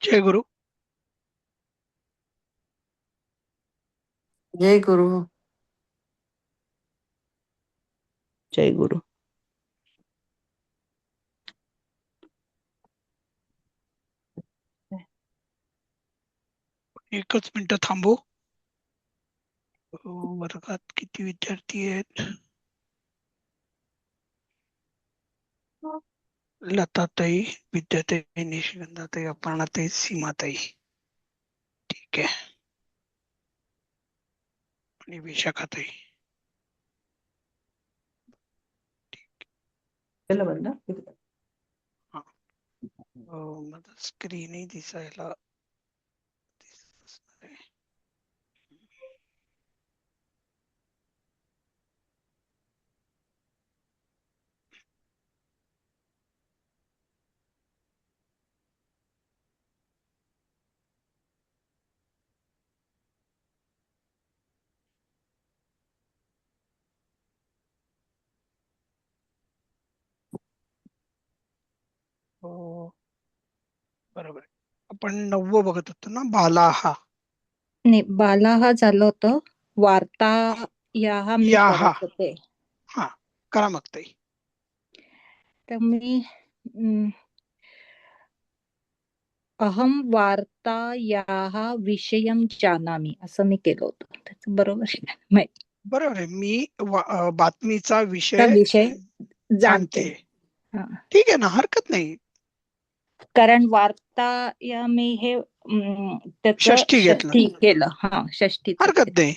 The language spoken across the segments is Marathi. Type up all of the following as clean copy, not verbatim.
जय गुरु. जय गुरु. जय गुरु. एकच मिनिट थांबू. वर्गात किती विद्यार्थी आहेत? लताताई, विद्याताई, निशिगंधाताई, अपर्णाताई, सीमाताई. ठीक आहे. आणि विशाखाताई. केलं बंद. हा. माझं स्क्रीनही दिसायला दिसत नाही. हो, बरोबर आहे. आपण 9 बघत होतो ना, बालाहा. नाही, बाला हा झालं होतं. वार्ता या हा मी याहा. करत होते. हा, करा मग ताई. तर मी अहम वार्तायाः विषयं जानामि असं मी केलं होतं. त्याचं बरोबर आहे का? माहित. बरोबर आहे. मी बातमीचा त्या विषय विषय जाणते. जाणते. हा. ठीक आहे ना, हरकत नाही. कारण वार्ता या मी हे त्याचं षष्ठी घेतलं, षष्ठी केलं. हा, षष्ठीच हरकत नाही.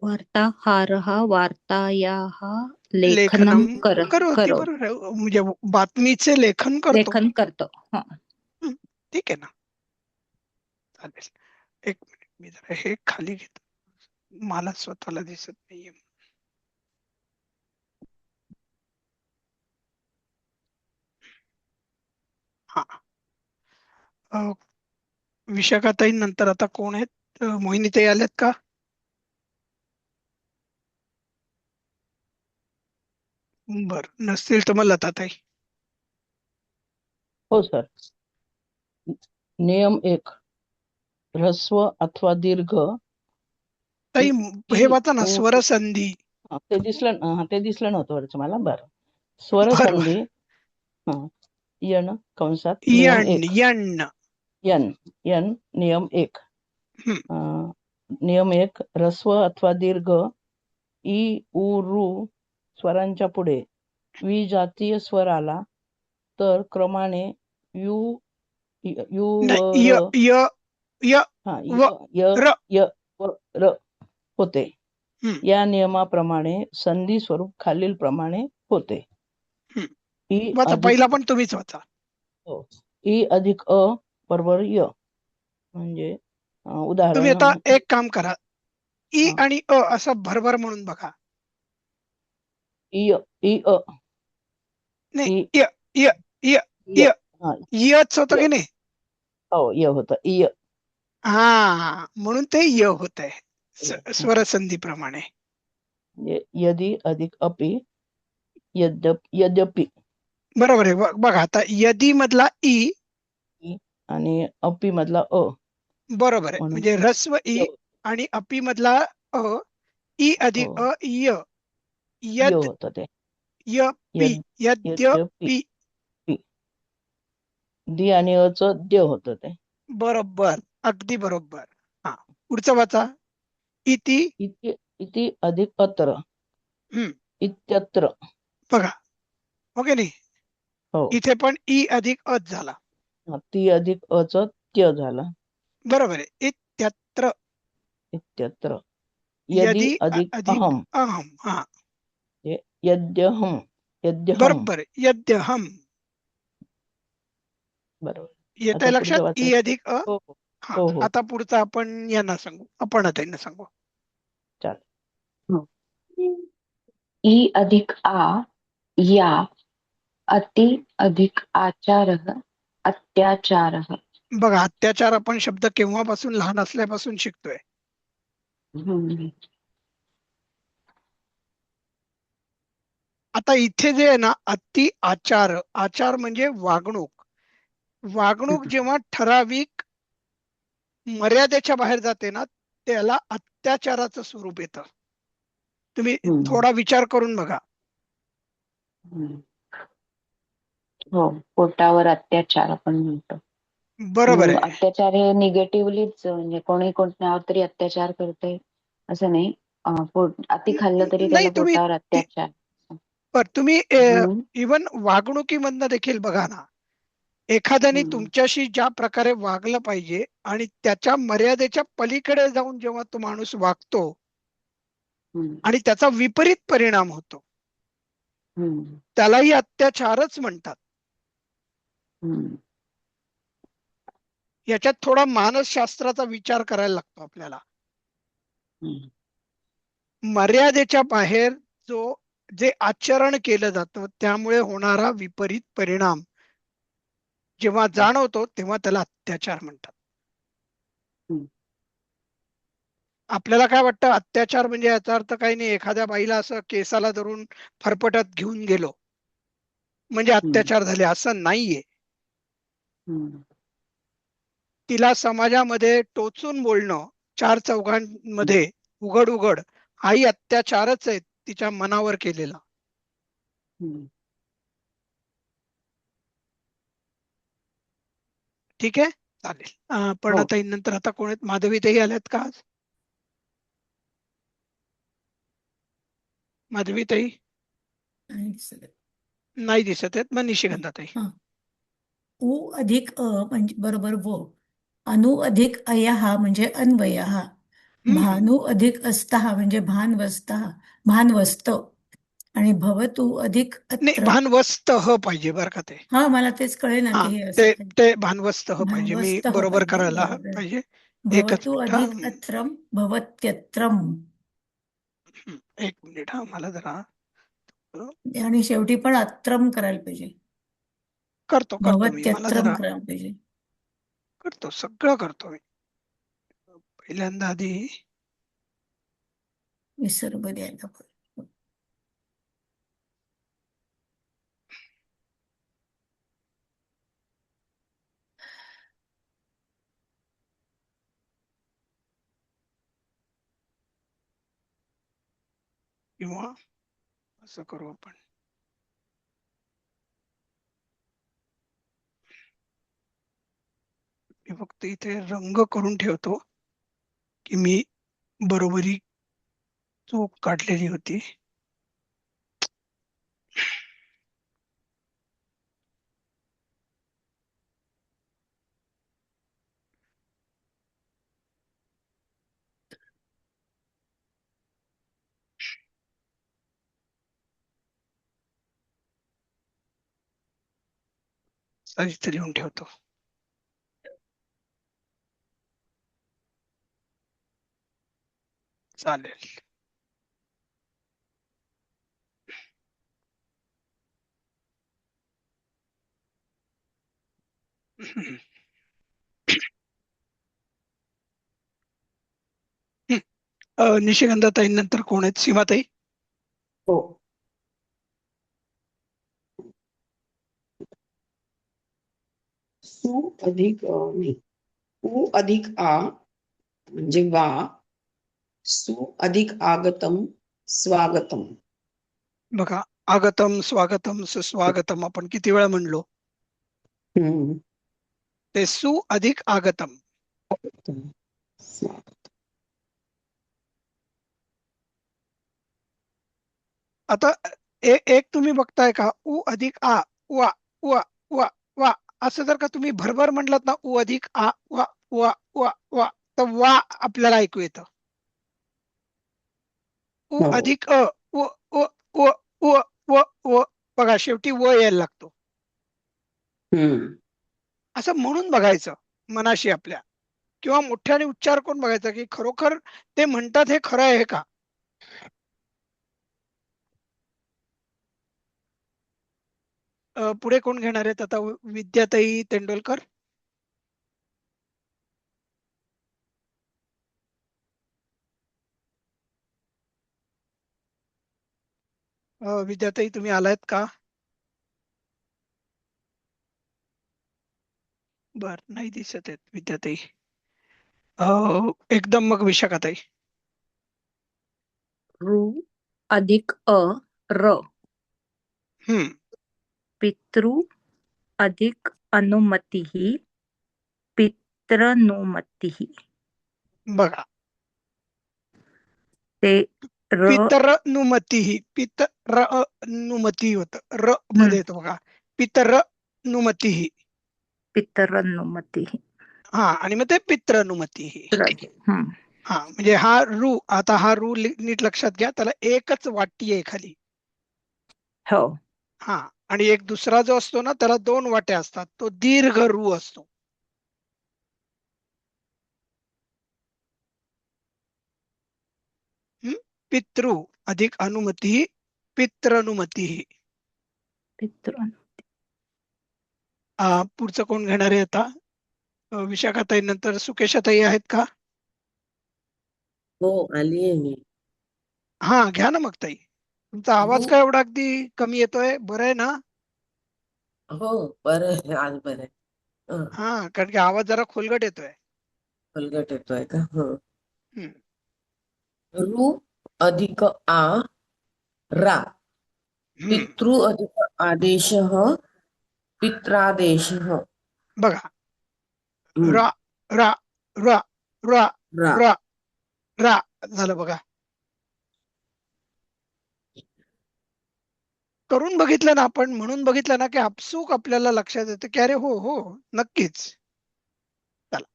वार्ताहारः वार्तायाः लेखनम लेखनं करोति. करो बरोबर आहे. म्हणजे बातमीचे लेखन करतो. लेखन करतो. हा. ठीक आहे ना, चालेल. एक मिनिट, मी जरा हे खाली घेतो, मला स्वतःला दिसत नाहीये. हा. विशाखाताई नंतर आता कोण आहेत? मोहिनीताई आल्यात का? बर, नसतील तर मग लताताई. हो सर. नियम 1, ह्रस्व अथवा दीर्घ ताई हे वाचा ना, उ- स्वरसंधी. ते दिसलं नव्हतं वरचं मला. बरं, बरोबर. स्वरसंधी. यण कंसात नियम यण 1. यण. यन नियम 1. नियम 1, ह्रस्व अथवा दीर्घ इ उ रू स्वरांच्या पुढे विजातीय स्वर आला तर क्रमाने यू यू व नाही, य र. य य हा, व य र. य व र होते. हम्म, या नियमाप्रमाणे संधी स्वरूप खालील प्रमाणे होते. हम्म. इ वाचा, अधिक पहिला पण तुम्हीच वाचा. इ अधिक अ बरोबर य. म्हणजे तुम्ही उदाहरण आता एक काम करा, ई अ, आणि अ असं भरभर म्हणून बघा. इ इ अ नाही, इ य य य य य हा यच होतं य की नाही? हो य होतं इ. हा, म्हणून ते य होत आहे स्वरसंधी प्रमाणे. यदि अधिक अपि यद्यपि. बरोबर आहे. बघा आता, यदी मधला ई इ आणि अपि मधला अ. बरोबर आहे. म्हणून म्हणजे ह्रस्व ई य आणि अपी मधला अ. ई हो अधिक अ य. य यद होतं ते. य पी. यद्य यद्यपि पी. पि. दी आणि अ च द्य होतं ते. बरोबर, अगदी बरोबर. हा, पुढचं वाचा. इति. इति अधिक अत्र हम्म, इत्यत्र. बघा. ओके नाही, हो, इथे पण ई अधिक अच झाला. ती अधिक अ च त्य झाला. बरोबर आहे. इत्यत्र. इत्यत्र. यदि यदी अधिक अधिक अहम. अहम. हा, यद्यहम. यद्यहम. बरोबर आहे. यद्यहम. बरोबर. येत आता आहे लक्षात? पुढचं ई वाचायचं. अधिक अ. हो हो हा, हो हो आता पुढचं आपण यांना सांगू, आपण त्यांना सांगू. चालेल. इ अधिक आ या अति अधिक आचारः अत्याचारः. बघा, अत्याचार आपण शब्द केव्हापासून, लहान असल्यापासून शिकतोय. हम्म. आता इथे जे आहे ना, अति आचार, आचार म्हणजे वागणूक. वागणूक जेव्हा ठराविक मर्यादेच्या बाहेर जाते ना, त्याला अत्याचाराचं स्वरूप येतं. तुम्ही हम्म. थोडा विचार करून बघा. हम्म. हो, पोटावर अत्याचार आपण म्हणतो. बरोबर आणि आहे. अत्याचार हे निगेटिव्हलीच, म्हणजे कोणी कोणावर तरी अत्याचार करते असं नाही. अति खाल्लं तरी नाही त्याला तुम्ही पोटावर अत्याचार. तुम्ही म्हणून इवन वागणुकीमधनं देखील बघा ना, एखाद्याने हम्म, तुमच्याशी ज्या प्रकारे वागलं पाहिजे आणि त्याच्या मर्यादेच्या पलीकडे जाऊन जेव्हा तो माणूस वागतो हम्म, आणि त्याचा विपरीत परिणाम होतो, हम्म, त्यालाही अत्याचारच म्हणतात. हम्म, याच्यात थोडा मानसशास्त्राचा विचार करायला लागतो आपल्याला. हम्म, मर्यादेच्या बाहेर जो जे आचरण केलं जातं त्यामुळे होणारा विपरीत परिणाम जेव्हा जाणवतो तेव्हा त्याला अत्याचार म्हणतात. हम्म, आपल्याला काय वाटतं, अत्याचार म्हणजे याचा अर्थ काही नाही, एखाद्या बाईला असं केसाला धरून फरफटत घेऊन गेलो म्हणजे हम्म, अत्याचार झाले, असं नाहीये. हम्म, तिला समाजामध्ये टोचून बोलणं, चार चौघांमध्ये उघड उघड, हाही अत्याचारच आहे तिच्या मनावर केलेला. हम्म. ठीक आहे, चालेल. हो. पर्णताई नंतर आता कोण आहेत? माधवीताई आल्यात का आज? माधवीताई आणि सगळं. नाही दिसत आहेत. मग हा निशिगंधाताई. हा. उ अधिक अ म्हणजे बरोबर व. अनु अधिक अयहा म्हणजे अन्वयः. हम्म. भानू अधिक अस्तः म्हणजे भानवस्तः, भानवस्त. आणि भवतु अधिक नाही, अत्र. भानवस्त ह पाहिजे बरं का ते. हा, मला तेच कळे ना हा, की हे ते असं काय. ते भानवस्त ह पाहिजे, मी भानवस्तः बरोबर पाहिजे, करायला बरोबर. पाहिजे. एकच भवतु मिनिट हा. अधिक अत्रम भवत्यत्रम. एक मिनिट हा, मला जरा आणि शेवटी पण अत्रम करायला पाहिजे. करतो करतो मी, मला भवत्यत्रम जरा करायला पाहिजे. करतो, सगळं करतो मी. पहिल्यांदा आधी विसर्ग द्यायला पाहिजे. किंवा असं करू आपण. मी फक्त इथे रंग करून ठेवतो की मी बरोबरी चूक काढलेली होती. इथे लिहून ठेवतो. चालेल. निशिगंधाताई नंतर कोण आहेत? सीमाताई. हो. सु अधिक नाही, उ अधिक आ म्हणजे वा. सु अधिक आगतम स्वागतम. बघा, आगतम स्वागतम सुस्वागतम आपण किती वेळा म्हणलो? हम्म. ते सु अधिक आगतम. स्वागत. आता एक तुम्ही बघताय का, उ अधिक आ वा वा वा वा, असं जर का तुम्ही भरभर म्हटलात ना, उ अधिक आ वा वा वा वा, तर वा आपल्याला ऐकू येतं. उ हो. अधिक अ व व व व व व, बघा शेवटी व यायला लागतो. हम्म. असं म्हणून बघायचं मनाशी आपल्या, किंवा मोठ्याने उच्चार करून बघायचा की खरोखर ते म्हणतात हे खरं आहे का. पुढे कोण घेणार आहेत आता? विद्याताई तेंडोलकर. विद्याताई तुम्ही आलायत का? बर, नाही दिसत आहेत विद्याताई. एकदम मग विशाखाताई. ऋ अधिक अ र हम्म पितृ अधिक अनुमतिः पितृनुमतिः. बघा, ते र पितरनुमती, पितरनुमती होत, र मध्ये येतो बघा, पितरनुमती. पितरनुमतिः. हा, आणि मग ते पितृनुमती. हम्म. हा, म्हणजे हा रू, आता हा रू नीट लक्षात घ्या, त्याला एकच वाटी आहे खाली. हो. हा, आणि एक दुसरा जो असतो ना त्याला दोन वाट्या असतात, तो दीर्घ रू असतो. पितृ अधिक अनुमती पितृनुमती. पितृ पुढचं कोण घेणार आहे आता? विशाखाताई नंतर सुकेशाताई आहेत का? हो, आली आहे मी. हा, घ्या ना मग ताई. तुमचा आवाज काय एवढा अगदी कमी येतोय? बरं आहे ना? हो, बरं आहे, आज बरं आहे. हं, हा, कारण की आवाज जरा खोलगट येतोय. खोलगट येतोय का? हं. हम्म. ऋ अधिक आ रा हम्म. पितृ अधिक आदेशः पित्रादेशः. बघा, हं, रा रा रा रा रा रा रा झालं बघा. करून बघितलं ना आपण, म्हणून बघितलं ना की आपसूक आपल्याला लक्षात येतं की अरे हो हो नक्कीच. चला,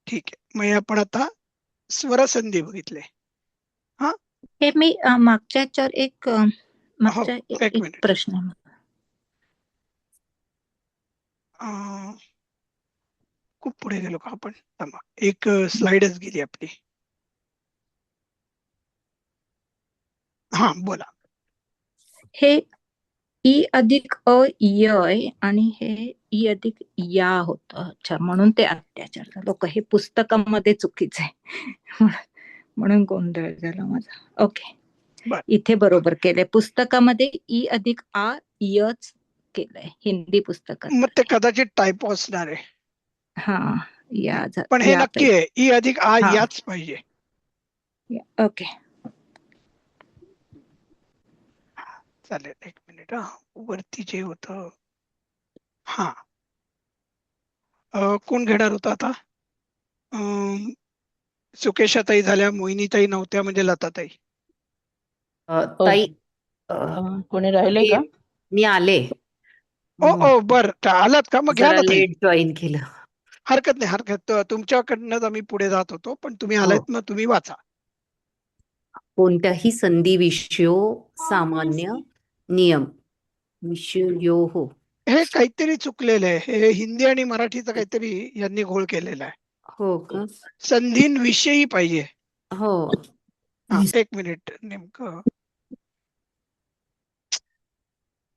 ठीक आहे. मग आपण आता स्वरसंधी बघितले. हा, हे मी मागच्या याच्यावर एक हो, एक एक मिनिट. प्रश्न आहे. खूप पुढे गेलो का आपण? थांबा, एक स्लाइडच गेली आपली. हा, बोला. हे ई अधिक अ य आणि हे ई अधिक या होत. अच्छा, म्हणून ते अत्याचार झालं. लोक हे पुस्तकामध्ये चुकीचं आहे. म्हणून गोंधळ झाला माझा. ओके, बर, इथे बरोबर केलंय. पुस्तकामध्ये ई अधिक आ यच केलंय, हिंदी पुस्तकात. मग ते कदाचित टायपो असणार आहे. हा, या पण हे या नक्की आहे, ई अधिक आ हा. याच पाहिजे. ओके. चालेल, एक मिनिट. वरती जे होत, हा, कोण घेणार होता आता? सुकेशाताई झाल्या, मोहिनीताई नव्हत्या, म्हणजे लताताई. हो. ताई, कोणी राहिले हे का? मी आले. ओ ओ, बर, आलात का? मग घ्या जरा ना ताई. लेट जॉईन केलं. हरकत नाही, हरकत. तुमच्याकडनंच आम्ही पुढे जात होतो, पण तुम्ही हो. आलात, मग तुम्ही वाचा. कोणत्याही संधी विषयो सामान्य नियम विषयो हो. हे काहीतरी चुकलेलं आहे. हे हिंदी आणि मराठीचं काहीतरी यांनी घोळ केलेला आहे. हो का? संधीन विषयी पाहिजे. हो. हा, एक मिनिट नेमकं.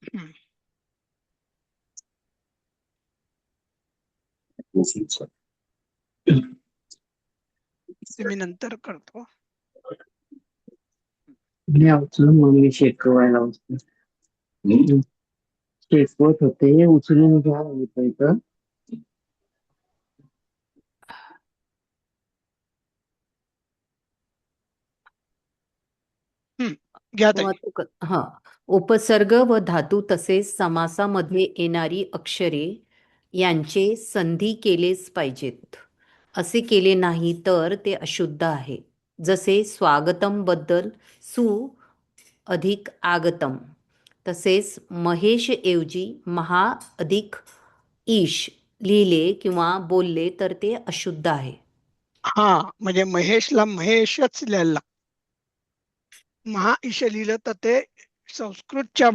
हम्म. ते मी नंतर करतो. मी उचलून मम्मी शेकवायला शेकवत होते, उचलून घ्या इथं. घ्या ताई. हा, उपसर्ग व धातू तसेच समासामध्ये येणारी अक्षरे यांचे संधी केलेच पाहिजेत. असे केले नाही तर ते अशुद्ध आहे. जसे स्वागतम बद्दल सु अधिक आगतम, तसेच महेश ऐवजी महा अधिक ईश लिहिले किंवा बोलले तर ते अशुद्ध आहे. हा, म्हणजे महेशला महेशच लिहायला लागतं. महा ईश लिहिलं तर ते संस्कृतच्या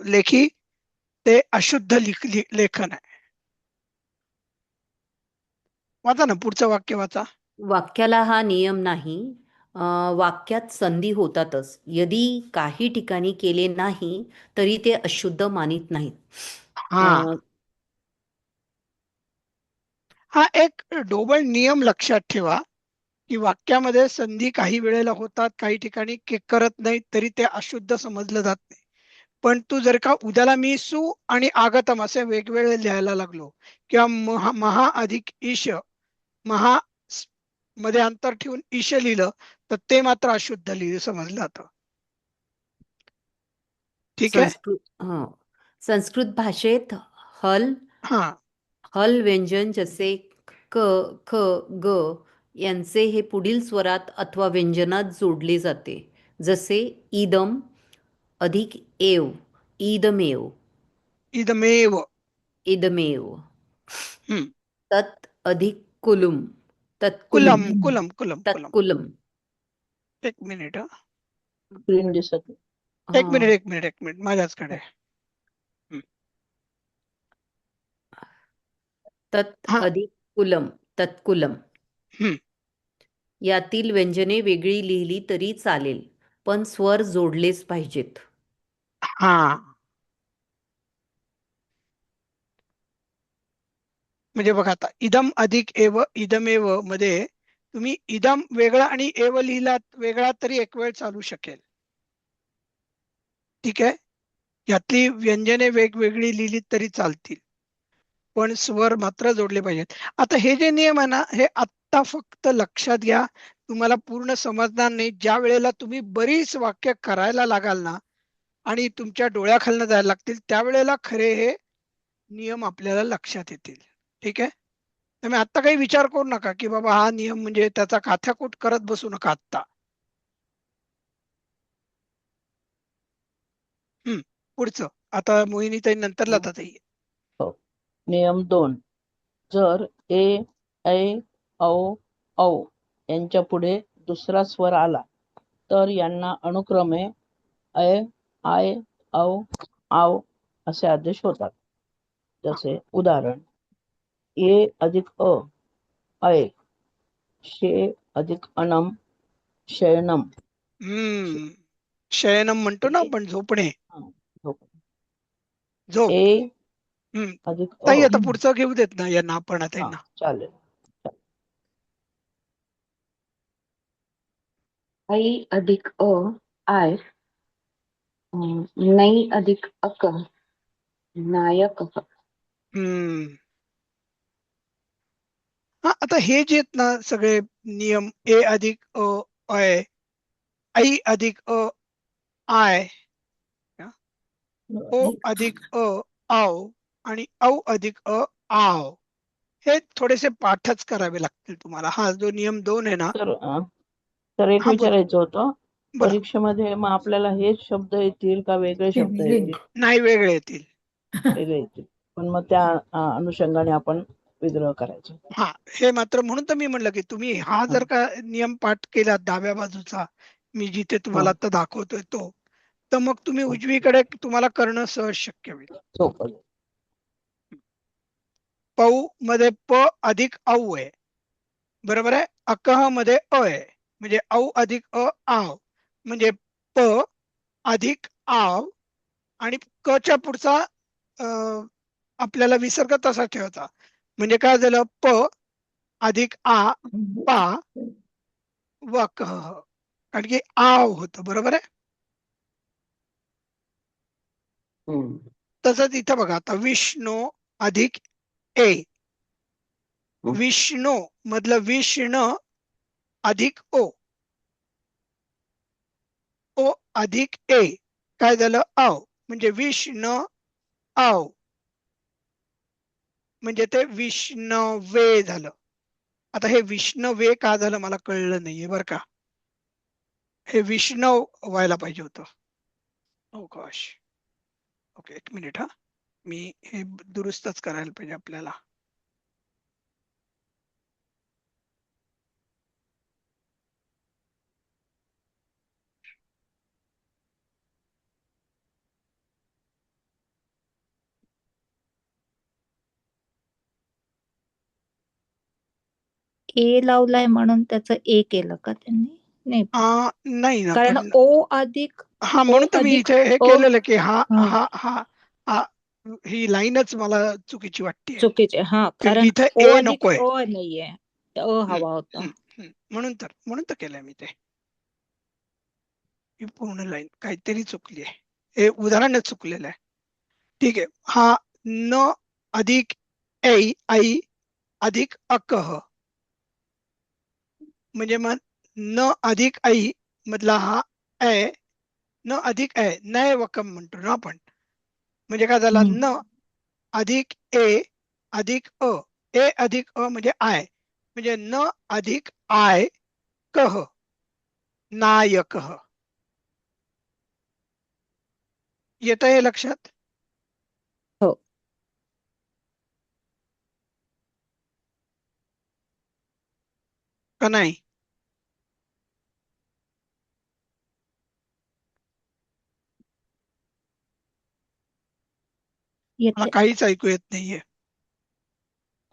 लेखी ते अशुद्ध लेखन आहे. वाचा ना पुढचं वाक्य, वाचा. वाक्याला हा नियम नाही. वाक्यात संधी होतातच. यदि काही ठिकाणी केले नाही तरी ते अशुद्ध मानित नाहीत. हा, हा एक ढोबळ नियम लक्षात ठेवा की वाक्यामध्ये संधी काही वेळेला होतात, काही ठिकाणी करत नाही, तरी ते अशुद्ध समजलं जात नाही. पण तू जर का उद्याला मी सु आणि आगतम असे वेगवेगळे लिहायला लागलो, किंवा महा अधिक ईश, महा मध्ये अंतर ठेवून ईश लिहिलं, तर ते मात्र अशुद्ध समजलं जातं. ठीक आहे. संस्कृत भाषेत हल हा हल व्यंजन जसे क, ख, ग यांचे हे पुढील स्वरात अथवा व्यंजनात जोडले जाते. जसे इदम अधिक एव, इदमेव, इदमेव. इदमेव. हम्म. तत् अधिक कुलुम, तत्कुलुम, कुलम कुलम कुलम कुलम. तत्कुलम. एक मिनिट हा. स्क्रीन दिसत नाही. एक मिनिट एक मिनिट एक मिनिट माझ्याचकडे. तत् हा. अधिक कुलम, तत्कुलम. हम्म. यातील व्यंजने वेगळी लिहिली तरी चालेल, पण स्वर जोडलेच पाहिजेत. हा म्हणजे बघा आता, इदम अधिक एव, इदमेव मध्ये तुम्ही इदम वेगळा आणि एव लिहिलात वेगळा तरी एक वेळ चालू शकेल. ठीक आहे. यातली व्यंजने वेगवेगळी लिहिली तरी चालतील, पण स्वर मात्र जोडले पाहिजेत. आता हे जे नियम आहे ना, हे आत्ता फक्त लक्षात घ्या. तुम्हाला पूर्ण समजणार नाही. ज्या वेळेला तुम्ही बरीच वाक्य करायला लागाल ना, आणि तुमच्या डोळ्याखालनं जायला लागतील, त्यावेळेला खरे हे नियम आपल्याला लक्षात येतील. ठीक आहे. तुम्ही आत्ता काही विचार करू नका की बाबा हा नियम म्हणजे त्याचा काथ्याकूट करत बसू नका आत्ता. पुढचं आता मोहिनीताई नंतर लताताई. हो. नियम 2. जर ए, ऐ, औ, औ यांच्या पुढे दुसरा स्वर आला तर यांना अनुक्रमे ऐ, आय, औ, आव असे आदेश होतात. जसे उदाहरण, ए अधिक अ, ऐ, शे अधिक अनम, शयनम. शयनम म्हणतो ना आपण, झोपणे, झोप. झोप. ए अधिक अ. ताई आता पुढचं घेऊ देत ना यांना, आपण आता हा, यांना. चालेल. ऐ अधिक अ, आय, नै अधिक अक, नायक. हा, आता हे जे आहेत ना सगळे नियम, ए अधिक अ, ऐ, ऐ अधिक अ, आय, ओ अधिक अ, आव आणि औ अधिक अ, आव, हे थोडेसे पाठच करावे लागतील तुम्हाला. हा जो नियम 2 आहे ना. तर एक हा बोल. विचारायचं होतं, बोला. परीक्षेमध्ये मग आपल्याला हेच शब्द येतील का वेगळे शब्द येतील? नाही, वेगळे येतील. वेगळे येतील, पण मग त्या अनुषंगाने आपण विग्रह करायचा. हा, हे मात्र म्हणून तर मी म्हणलं की तुम्ही हा जर का नियम पाठ केला डाव्या बाजूचा, मी जिथे तुम्हाला आता दाखवतोय तो, तर मग तुम्ही उजवीकडे तुम्हाला करणं सहज शक्य होईल. सोपं. पौ मध्ये प अधिक औ आहे, बरोबर आहे. अकह मध्ये अ आहे, म्हणजे औ अधिक अ, आव, म्हणजे प अधिक आव, आणि क च्या पुढचा आपल्याला विसर्ग तसा ठेवायचा. म्हणजे काय झालं, प अधिक आ, पा, व कह, कारण की आव होतं, बरोबर आहे. तसंच इथं बघा आता, विष्णू अधिक ए, विष्णू मधलं विष्ण अधिक ओ, ओ अधिक ए, काय झालं, आव, म्हणजे विष्णू आव, म्हणजे ते विष्णवे झालं. आता हे विष्णवे का झालं मला कळलं नाहीये बरं का. हे विष्णव व्हायला पाहिजे होतं. Oh gosh. ओके, एक मिनिट हा, मी हे दुरुस्तच करायला पाहिजे आपल्याला. ए लावलाय म्हणून त्याचं ए केलं का त्यांनी? नाही, नाही ना, कारण पण ओ अधिक हा, म्हणून तर मी अधिक इथे हे अ, केलेलं की हा हा. हा हा हा, ही लाईनच मला चुकीची वाटते. चुकीचे. हा, कारण इथे ओ ए अधिक नकोय. अ नाहीये, अ हवा होता. म्हणून तर केलंय मी ते. ही पूर्ण लाईन काहीतरी चुकली आहे, हे उदाहरणच चुकलेलं आहे. ठीक आहे, हा न अधिक आई अधिक अकह, म्हणजे मग न अधिक आई मधला हा ऐ, न अधिक ऐ, नय वकम म्हणतो ना आपण. म्हणजे काय झाला, न अधिक ए अधिक अ, ए अधिक अ म्हणजे आय, म्हणजे न अधिक आय कह, नायकः. येतं हे लक्षात? हो. का नाही? मला येते काहीच ऐकू येत नाहीये.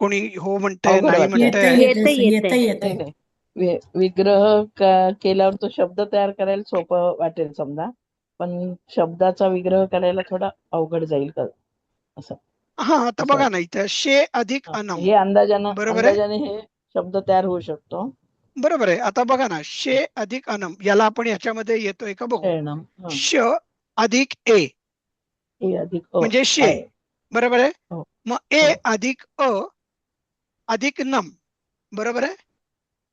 कोणी हो म्हणतंय, अवघड नाही वाटतंय. म्हणतंय. येते येते नाही नाही विग्रह केल्यावर तो शब्द तयार करायला सोपं वाटेल समजा, पण शब्दाचा विग्रह करायला थोडा अवघड जाईल का असं. हा, आता असं बघा ना, इथं शे अधिक अनम, हे बरोबर आहे. अंदाजाने हे शब्द तयार होऊ शकतो. बरोबर आहे. आता बघा ना, शे अधिक अनम, याला आपण याच्यामध्ये येतोय का बघू. खेळणं. हं. श अधिक ए ए अधिक अ म्हणजे शे, आहे. बरोबर आहे. हो. मग ए हो. अधिक अ अधिक नम, बरोबर आहे.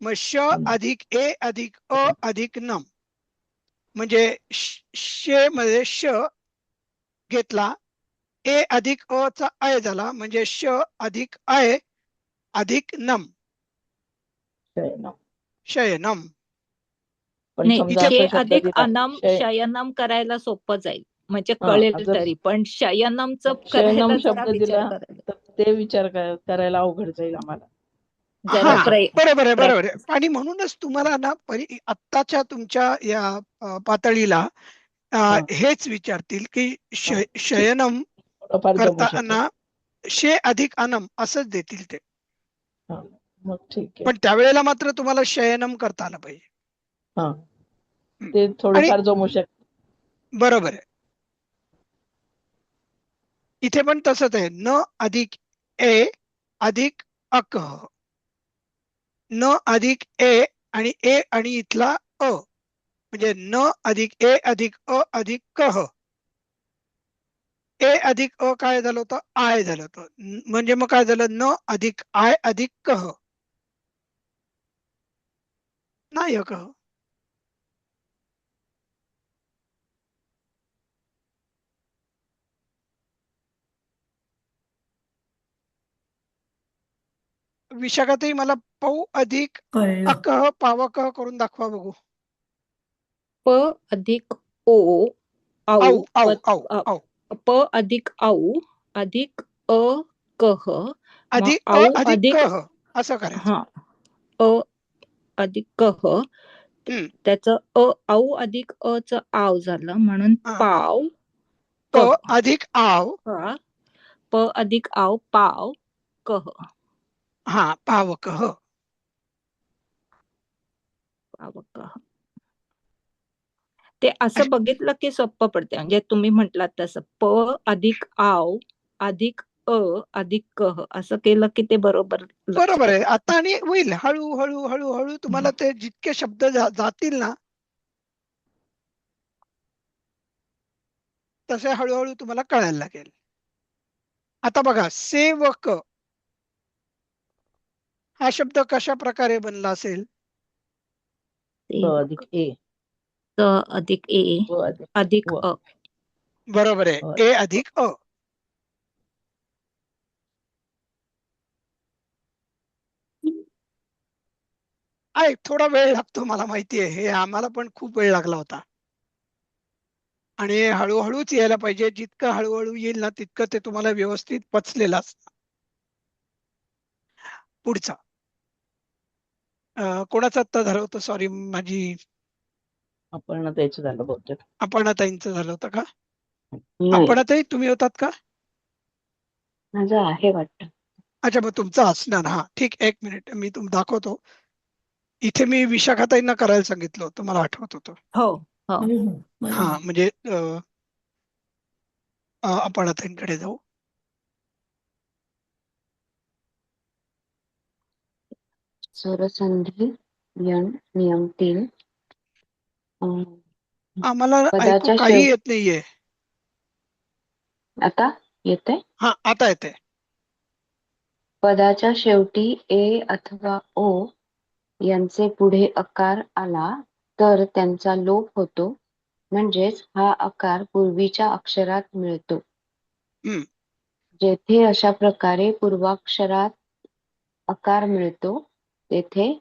मग श अधिक ए अधिक अ अधिक नम, म्हणजे शे मध्ये श घेतला, ए अधिक अ चा आय झाला, म्हणजे श अधिक आय अधिक नम, खेळणं. शयनम. पण नाही, समजा इथे शे असा शब्द अधिक दिला अनम शयनम करायला सोपं जाईल, म्हणजे कळेल जर तरी, पण शयनमचं शयनम करायला जरा शब्द विचार दिला करायला तर ते विचार करायला अवघड जाईल आम्हाला. जरा हा, त्यासाठी. बरोबर आहे, बरोबर आहे. प्रॅक्टिस. आणि म्हणूनच तुम्हाला ना आत्ताच्या तुमच्या या पातळीला हं. हेच विचारतील की हं. शयनम थोडंफार जमू शकेल. करताना शे अधिक अनम असंच देतील ते. हं. मग ठीक आहे. पण त्यावेळेला मात्र तुम्हाला शयनम करता आलं पाहिजे. हा, हं. ते आणि थोडंफार जमू शकतं. बरोबर आहे. इथे पण तसंच आहे, न अधिक ए अधिक अकह, न अधिक ए आणि इथला अ, म्हणजे न अधिक ए अधिक अ अधिक कह. ए अधिक अ काय झालं होतं, आय झालं होतं. म्हणजे मग काय झालं, न अधिक आय अधिक कह, नायकः. विशाखाताई, मला पौ अधिक कळलं. अकह पावकह करून दाखवा बघू. प अधिक ओ आऊ औ औ औ औ प अधिक आऊ अधिक अ कह, मग अधिक अ आऊ अधिक अधिक कह असं करायचं. हा अ अधिक कह, हम्म. त्याचं आऊ अधिक अ च आव झालं, म्हणून हा. पाव क कह. अधिक आव, प अधिक आव पाव कह, हा पावकह. पाव कह. ते असं बघितलं की सोपं पडते, म्हणजे तुम्ही म्हटलात तसं प अधिक आव अधिक अ अधिक कह असं केलं की ते बरोबर बरोबर लक्षात आहे. येतं. आता आणि होईल हळूहळू हळूहळू तुम्हाला ते जितके शब्द जातील ना, तसे हळूहळू तुम्हाला कळायला लागेल. आता बघा, सेवक हा शब्द कशा प्रकारे बनला असेल? क अधिक ए, क अधिक ए व अधिक अधिक व. अ. बरोबर आहे, व ए अधिक व. अधिक अ. थोडा वेळ लागतो, मला माहिती आहे, हे आम्हाला पण खूप वेळ लागला होता. आणि हळूहळूच यायला पाहिजे. जितकं हळूहळू येईल ना, तितकं ते तुम्हाला व्यवस्थित पचलेलं असतं. पुढचा कोणाचा आत्ता झालं होतं, सॉरी, माझी आपण त्याचं झालं बहुतेक. अपर्णाताईंचं झालं होतं का? नाही, अपर्णाताई, तुम्ही होतात का? माझं आहे वाटतं. अच्छा, मग तुमचं असणार. हा, ठीक, एक मिनिट, मी दाखवतो. इथे मी विशाखाताईंना करायला सांगितलं होतं, मला आठवत होतं. हो हो. हो हो बरोबर. हा, म्हणजे अपर्णाताईंकडे जाऊ. स्वरसंधी नियम 3. आम्हाला ऐकू पदाच्या काही येत नाहीये. आता येते. हा, आता येते. पदाच्या शेवटी ए अथवा ओ यांचे पुढे अकार आला तर त्यांचा लोप होतो, म्हणजेच हा आकार पूर्वीच्या अक्षरात मिळतो. हम्म. जेथे अशा प्रकारे पूर्वाक्षरात आकार मिळतो तेथे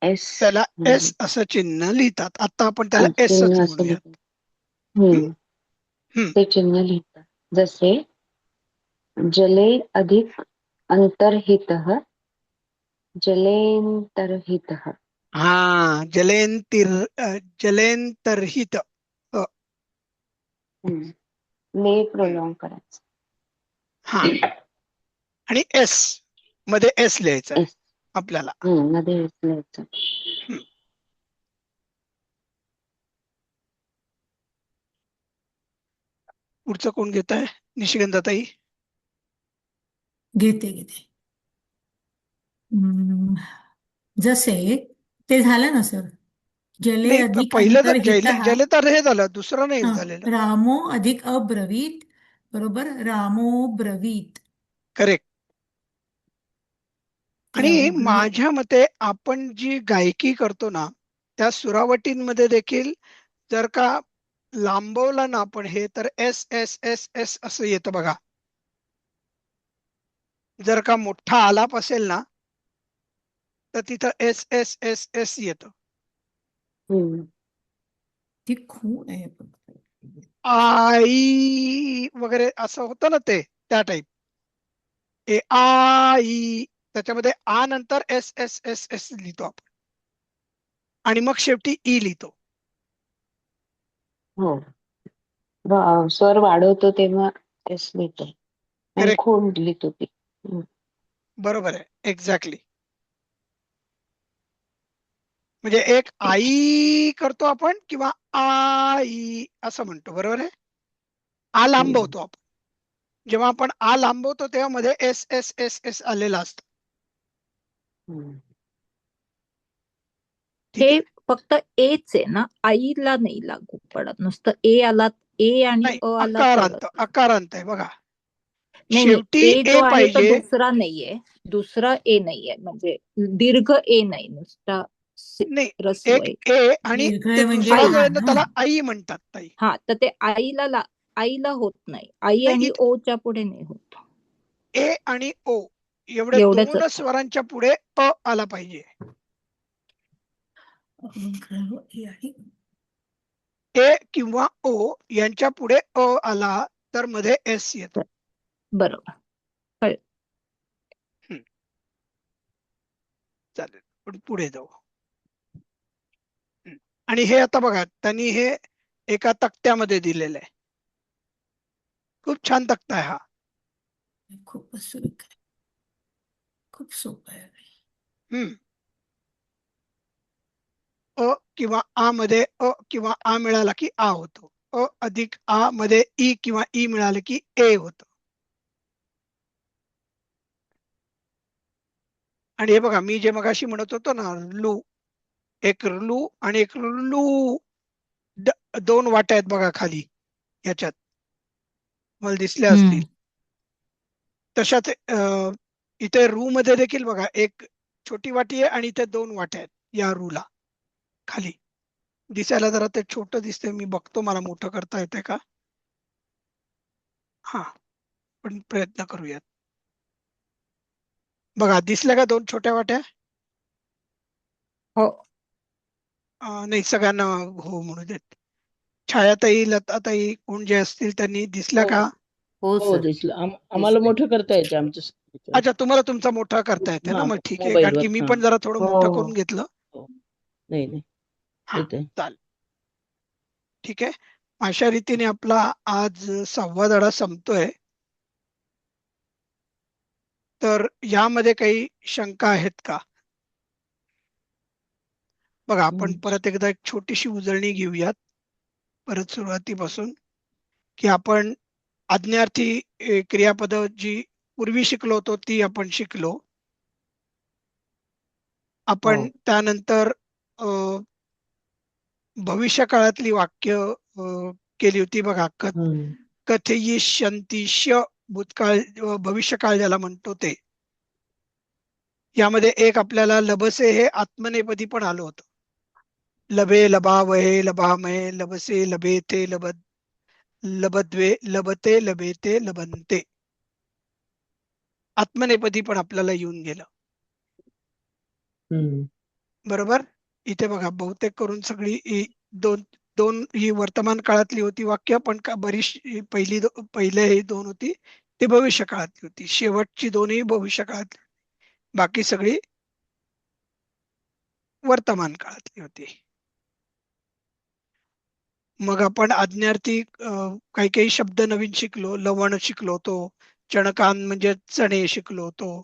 एस त्याला एस असं चिन्ह लिहितात. आता आपण त्याला एसच चिन्ह असं म्हणूयात. लिहितात. हम्म. ते चिन्ह लिहितात. जसे जले अधिक अंतर्हितः जलेंतर्हितः. हा, जलेंतर्हित. ले प्रोलॉंग करायचं. हा, आणि एस मध्ये एस लिहायचं आहे एस आपल्याला. मध्ये एस लिहायचं. पुढचं कोण घेत आहे? निशिगंधाताई. घेते. जसे ते झालं ना सर. जले नाही, अधिक पहिलं अंतर्हितः. जले तर हे झालं, दुसरं नाही हा, झालेलं. रामो अधिक अब्रवीत. बरोबर, रामो ब्रवीत. करेक्ट. आणि त्यामुळे माझ्या मते आपण जी गायकी करतो ना, त्या सुरावटींमध्ये देखील जर का लांबवलं ना आपण हे, तर एस एस एस एस असं येतं बघा. जर का मोठा आलाप असेल ना, तर तिथं एस एस एस एस येतं. ती खूण आहे फक्त. आई वगैरे असं होतं ना, ते त्या टाईप. ए आई, त्याच्यामध्ये आ नंतर एस एस एस एस लिहितो आपण, आणि मग शेवटी ई लिहितो. हो, स्वर वाढवतो तेव्हा एस लिहितो आणि करेक्ट. खूण लिहितो ती. बरोबर आहे, एक्झॅक्टली. म्हणजे एक आई करतो आपण, किंवा आई असं म्हणतो. बरोबर आहे. आ लांबवतो आपण. जेव्हा आपण आ लांबवतो तेव्हा मध्ये एस एस एस एस आलेला असतो. ठीक हे आहे. फक्त एच आहे ना, आईला नाही लागू पडत. नुसतं ए आला, ए आणि नाही, अ आला अकारांत तरच. अकारांत आहे बघा. नाही, शेवटी ए जो ए आहे तो पाहिजे. दुसरा नाहीये. दुसरा ए नाहीये, म्हणजे दीर्घ ए नाही, नुसता नाही, रस्व एक आहे. ए आणि दीर्घ ते आहे म्हणजे दुसरा जो आहे आ ना, ना. त्याला आई म्हणतात ताई. हा, तर ते आईला होत नाही. आई नाही, आणि ओच्या पुढे नाही होत. ए आणि ओ एवढे एवढंच दोनच स्वरांच्या पुढे अ आला पाहिजे. ए किंवा ओ यांच्या पुढे अ आला तर मध्ये एस येतो. बरोबर. चालेल, पण पुढे जाऊ. आणि हे आता बघा, त्यांनी हे एका तक्त्यामध्ये दिलेलं आहे. खूप छान तक्ता आहे हा. खूपच सुरेख आहे. खूप सोपं आहे. अ किंवा आ मध्ये अ किंवा आ मिळाला की आ होतो. अ अधिक आ मध्ये ई किंवा ई मिळालं की ए होतं. आणि हे बघा, मी जे मगाशी म्हणत होतो ना, लू, एक लू आणि एक लू, दोन वाट्या आहेत बघा खाली ह्याच्यात, मला दिसल्या असतील. तशाच इथे रू मध्ये देखील बघा, एक छोटी वाटी आहे आणि इथे दोन वाट्या आहेत या रूला खाली. दिसायला जरा ते छोटं दिसतंय, मी बघतो मला मोठं करता येते का. हा, पण प्रयत्न करूयात. बघा, दिसल्या का दोन छोट्या वाट्या? हो. नाही, सगळ्यांना हो म्हणू देत. छायाताई, लताताई, कोण जे असतील त्यांनी दिसल्या हो का? हो हो, सर. दिसलं. आम्हाला दिसतंय. मोठं करता येते आमच्या अच्छा, तुम्हाला तुमचा मोठा करता येते ना, हा, मग ठीक आहे, कारण मोबाईलवर. की मी हा. पण जरा थोडं हो मोठं हो करून घेतलं. नाही हा, येते. चालेल, ठीक आहे. अशा रीतीने आपला आज 6वा धडा संपतोय. तर यामध्ये काही शंका आहेत का? बघा, आपण परत एकदा एक छोटीशी उजळणी घेऊयात परत सुरुवातीपासून, की आपण आज्ञार्थी क्रियापद जी पूर्वी शिकलो होतो ती आपण शिकलो. आपण हो. त्यानंतर भविष्य काळातली वाक्य केली होती बघा. हम्म. कथयिष्यन्ति भूतकाळ भविष्यकाळ ज्याला म्हणतो ते. यामध्ये एक आपल्याला लभसे हे आत्मनेपदी पण आलं होतं. लभे लभावहे लभामहे लभसे लभेते लभद्वे लभते लभेते लभन्ते. आत्मनेपदी पण आपल्याला येऊन गेलं. हम्म. बरोबर. इथे बघा बहुतेक करून सगळी दोन दोन ही वर्तमान काळातली होती वाक्य, पण बरीच पहिले ही दोन होती ती भविष्य काळातली होती. शेवटची दोन्ही भविष्य काळातली, बाकी सगळी वर्तमान काळातली होती. मग आपण आज्ञार्थी काही काही शब्द नवीन शिकलो. लवण शिकलो होतो, चणकान म्हणजे चणे शिकलो होतो,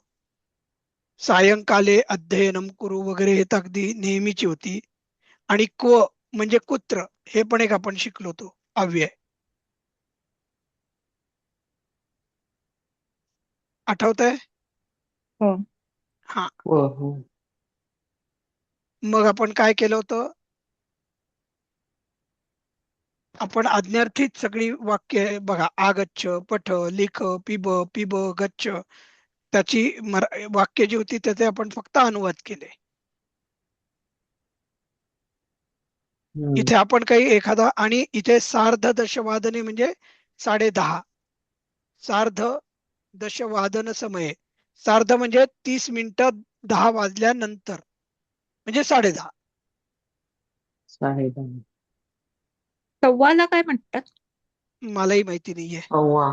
सायंकाले अध्ययनम कुरु वगैरे हे तर अगदी नेहमीची होती. आणि क्व म्हणजे कुत्र हे पण एक आपण शिकलो होतो अव्यय. आठवतंय? हो. हा. हो हो. मग आपण काय केलं होतं? आपण आज्ञार्थीत सगळी वाक्य बघा. आगच्छ, पठ, लिख, पिब, पिब, गच्छ, त्याची वाक्य जी होती त्याचे आपण फक्त अनुवाद केले. हम्म. इथे आपण काही एखादा, आणि इथे सार्ध दशवादने म्हणजे 10:30. सार्ध दशवादन समये. सार्ध म्हणजे 30 मिनिटं 10 वाजल्यानंतर म्हणजे 10:30. 10:30. सव्वाला काय म्हणतात? मलाही माहिती नाहीये. सव्वा.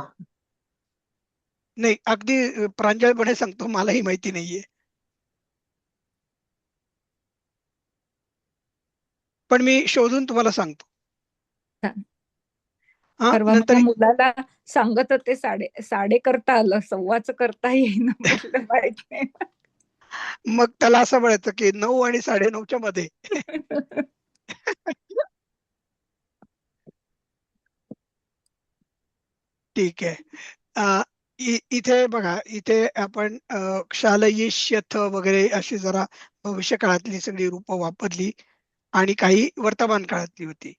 नाही, अगदी प्रांजळपणे सांगतो, मलाही माहिती नाहीये. पण मी शोधून तुम्हाला सांगतो. छान. हा. परवा नंतर माझ्या मुलाला सांगत होते साडे करता आलं, सव्वाचं करता येईना म्हटलं माहित नाही. मग त्याला असं म्हणायचं की 9 आणि 9:30च्या मध्ये. ठीक आहे. इथे बघा, इथे आपण क्षालयिष्यथ वगैरे अशी जरा भविष्य काळातली सगळी रूपं वापरली आणि काही वर्तमान काळातली होती.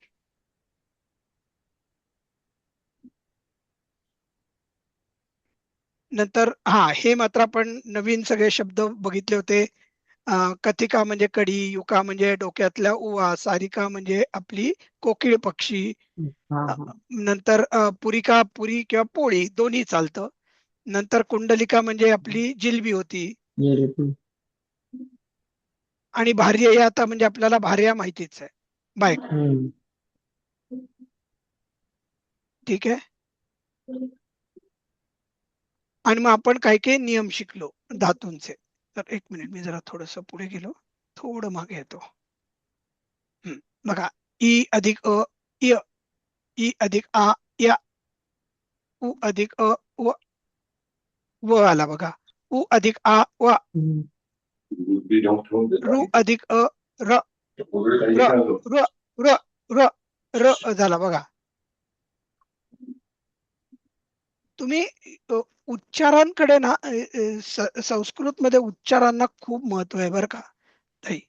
नंतर हे मात्र आपण नवीन सगळे शब्द बघितले होते. कथिका म्हणजे कडी, युका म्हणजे डोक्यातल्या उवा, सारिका म्हणजे आपली कोकिळ पक्षी. हा अ, हा. नंतर पुरिका, पुरी किंवा पोळी दोन्ही चालतं. नंतर कुंडलिका म्हणजे आपली जिलबी होती. जिलेबी. आणि भार्य हे आता म्हणजे आपल्याला भार्या माहितीच आहे, बायको. हम्म. ठीक आहे. आणि मग आपण काही काही नियम शिकलो धातूंचे. तर एक मिनिट, मी जरा थोडस पुढे गेलो, थोडं मागे येतो. बघा. ई अधिक अ य, ई अधिक आ या, उ अधिक अ व, व आला बघा. उ अधिक आ व, हम्म. रू अधिक अ र, र र र र र झाला बघा. तुम्ही उच्चारांकडे ना, संस्कृत मध्ये उच्चारांना खूप महत्व आहे बरं का ताई.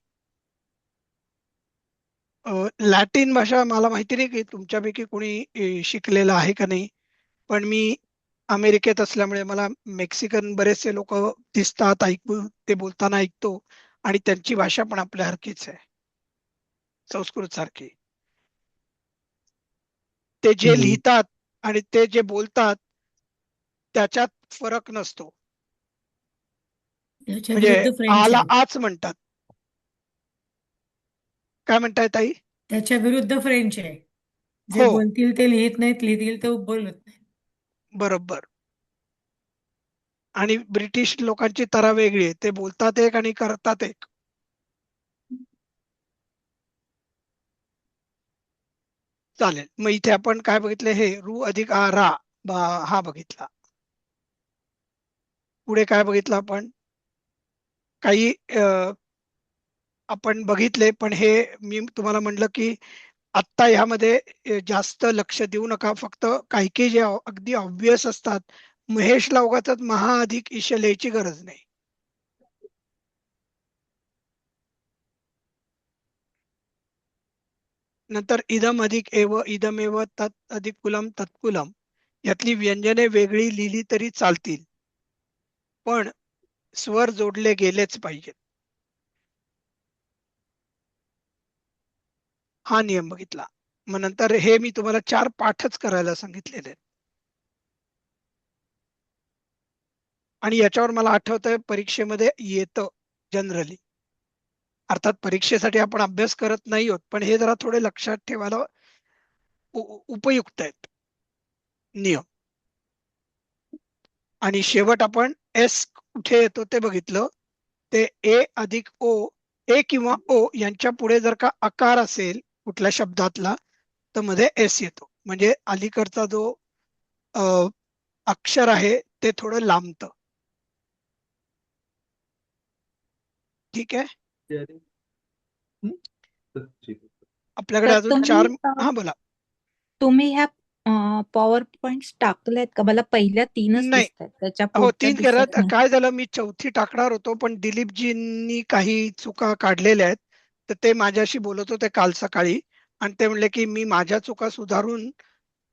लॅटिन भाषा मला माहिती नाही की तुमच्यापैकी कोणी शिकलेलं आहे का नाही, पण मी अमेरिकेत असल्यामुळे मला मेक्सिकन बरेचसे लोक दिसतात, ऐकू ते बोलताना ऐकतो, आणि त्यांची भाषा पण आपल्यासारखीच आहे, संस्कृत सारखी. ते जे हम्म. लिहितात आणि ते जे बोलतात त्याच्यात फरक नसतो. त्याच्या म्हणजे विरुद्ध फ्रेंच आला आहे. आच म्हणतात. काय म्हणताय ताई? त्याच्या विरुद्ध फ्रेंच आहे. जे हो, बोलतील ते लिहित नाहीत, लिहितील ते बोलत नाही. बरोबर. आणि ब्रिटिश लोकांची तरा वेगळी आहे, ते बोलतात एक आणि करतात एक. चालेल. मग इथे आपण काय बघितले? हे रू अधिक आ रा हा बघितला. पुढे काय बघितलं आपण? काही आपण बघितले, पण हे मी तुम्हाला म्हणलं की आत्ता ह्यामध्ये जास्त लक्ष देऊ नका. फक्त काही काही जे अगदी ऑब्वियस असतात, महेशला उगाचच महा अधिक ईश लिहायची गरज नाही. नंतर इदम अधिक एव, इदमेव, तत् अधिक कुलम, तत्कुलम, यातली व्यंजने वेगळी लिहिली तरी चालतील, पण स्वर जोडले गेलेच पाहिजेत. हा नियम बघितला. मग नंतर हे मी तुम्हाला 4 पाठच करायला सांगितलेले आहेत. आणि याच्यावर मला आठवतंय परीक्षेमध्ये येतं जनरली. अर्थात परीक्षेसाठी आपण अभ्यास करत नाही आहोत, पण हे जरा थोडे लक्षात ठेवायला उपयुक्त आहेत नियम. आणि शेवट आपण एस कुठे येतो ते बघितलं. ते ए अधिक ओ, ए किंवा ओ यांच्या पुढे जर का आकार असेल कुठल्या शब्दातला, तर मध्ये एस येतो. म्हणजे अलीकडचा जो अक्षर आहे ते थोडं लांबतं. ठीक आहे. आपल्याकडे तर अजून तुम्ही 4. हा बोला. तुम्ही ह्या पॉवर पॉइंट टाकलेत का? मला पहिल्या 3च नाही, दिसत आहेत, त्याच्या हो पुढच्या 3 दिसत करत. नाही. काय झालं, मी 4थी टाकणार होतो, पण दिलीपजींनी काही चुका काढलेल्या आहेत, तर ते माझ्याशी बोलत होते काल सकाळी, आणि ते म्हणले की मी माझ्या चुका सुधारून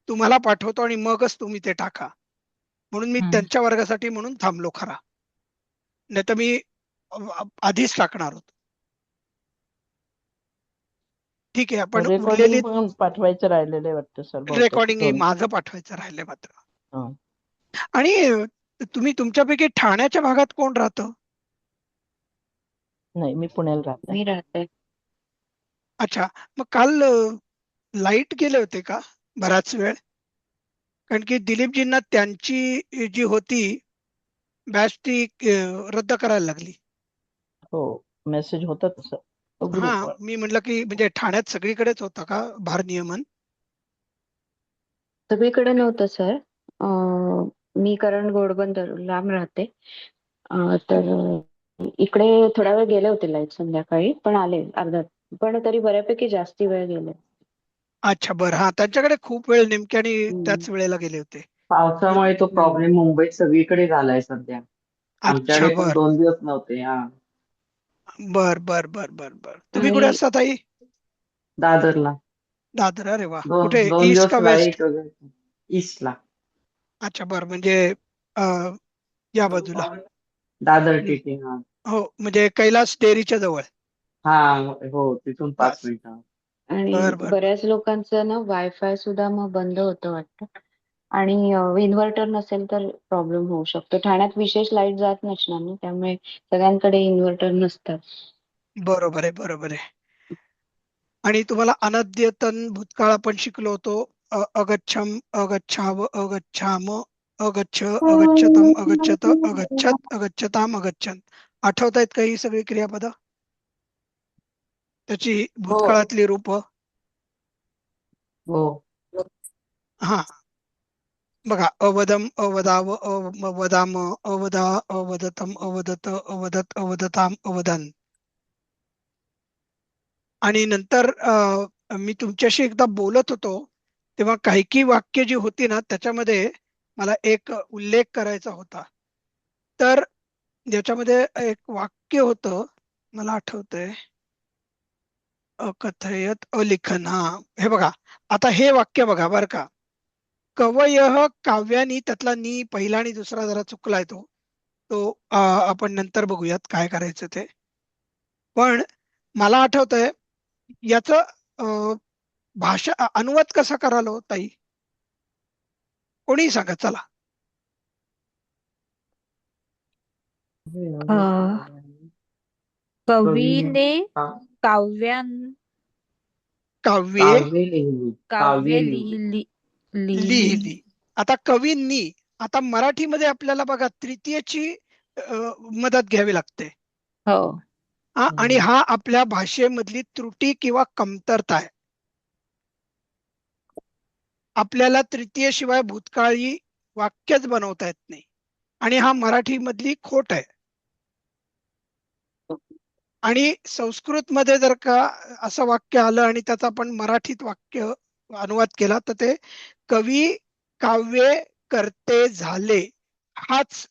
तुम्हाला पाठवतो आणि मगच तुम्ही ते टाका. म्हणून मी त्यांच्या वर्गासाठी म्हणून थांबलो खरा, नाही तर मी आधीच टाकणार होतो. ठीक आहे, आपण उरलेली रेकॉर्डिंग पण पाठवायचं राहिलेलं आहे वाटतं सर बहुतेक रेकॉर्डिंग दोन. माझं पाठवायचं राहिले मात्र. हं. आणि तुम्ही तुमच्यापैकी ठाण्याच्या भागात कोण राहतं? नाही, मी पुण्याला राहते. मी राहते. अच्छा, मग काल लाईट गेले होते का बराच वेळ? कारण की दिलीपजींना त्यांची जी होती बॅच ती रद्द करायला लागली. हो, मेसेज होता तसं हा, ग्रुपवर. मी म्हटलं की म्हणजे ठाण्यात सगळीकडेच होता का भारनियमन? सगळीकडे नव्हतं सर. मी करण घोडबंदर लांब राहते. तर इकडे थोडा वेळ गेले होते लाईट संध्याकाळी, पण आले अर्धा, पण तरी बऱ्यापैकी जास्ती वेळ गेले. अच्छा, बरं. हा, त्यांच्याकडे खूप वेळ नेमक्या आणि हम्म. त्याच वेळेला गेले होते. पावसामुळे तो प्रॉब्लेम मुंबईत सगळीकडे झालाय सध्या. अच्छा, आमच्याकडे पण बर 2 दिवस नव्हते. हा, बर बर बर बर बर. तुम्ही कुठे आणि असता ताई? दादरला दादर. अरे वा. दोन कुठे, दोन ईस्ट का दिवस वेस्ट? लाईट वगैरे. ईस्टला. अच्छा, बर. म्हणजे या बाजूला. दादर हं. टीटी. हा हो, म्हणजे कैलास डेअरीच्या जवळ. हा हो, तिथून 5 बस. मिनिटं. आणि बर बर बर. बऱ्याच लोकांचं ना वायफाय सुद्धा मग बंद होतं वाटतं. आणि इन्व्हर्टर नसेल तर प्रॉब्लेम होऊ शकतो. ठाण्यात विशेष लाईट जात नसणार ना, त्यामुळे सगळ्यांकडे इन्व्हर्टर नसतात. बरोबर आहे, बरोबर आहे. आणि तुम्हाला अनद्यतन भूतकाळ आपण शिकलो होतो. अगच्छम, अगच्छाव, अगच्छाम, अगच्छ, अगच्छतम, अगच्छत, अगच्छत, अगच्छताम, अगच्छन. आठवत आहेत का ही सगळी क्रियापदं? त्याची हो भूतकाळातली रूप? हो. हा, बघा. अवदम, अवदाव, अवदाम, अवदा, अवदतम, अवदत, अवदत, अवदताम, अवदन. आणि नंतर मी तुमच्याशी एकदा बोलत होतो तेव्हा काही वाक्य जी होती ना, त्याच्यामध्ये मला एक उल्लेख करायचा होता. तर याच्यामध्ये एक वाक्य होतं, मला आठवतंय, अकथयत अलिखन. हा, हे बघा. आता हे वाक्य बघा बर का. कवयः काव्यानी, त्यातला नी पहिला आणि दुसरा जरा चुकलाय तो तो आपण नंतर बघूयात काय करायचं ते. पण मला आठवतंय याचं भाषा अनुवाद कसा कराल हो ताई? कोणी सांगा चला. कवीने का- काव्यां काव्ये काव्ये लिहिली. काव्य लिहिली लिहिली लिहिली. आता कवींनी, आता मराठीमध्ये आपल्याला बघा तृतीयची मदत घ्यावी लागते. हो. आणि हा आपल्या भाषेमधली त्रुटी किंवा कमतरता आहे. आपल्याला तृतीय शिवाय भूतकाळी वाक्यच बनवता येत नाही, आणि हा मराठी मधली खोट आहे. आणि संस्कृत मध्ये जर का असं वाक्य आलं आणि त्याचा आपण मराठीत वाक्य अनुवाद केला, तर ते कवी काव्य करते झाले, हाच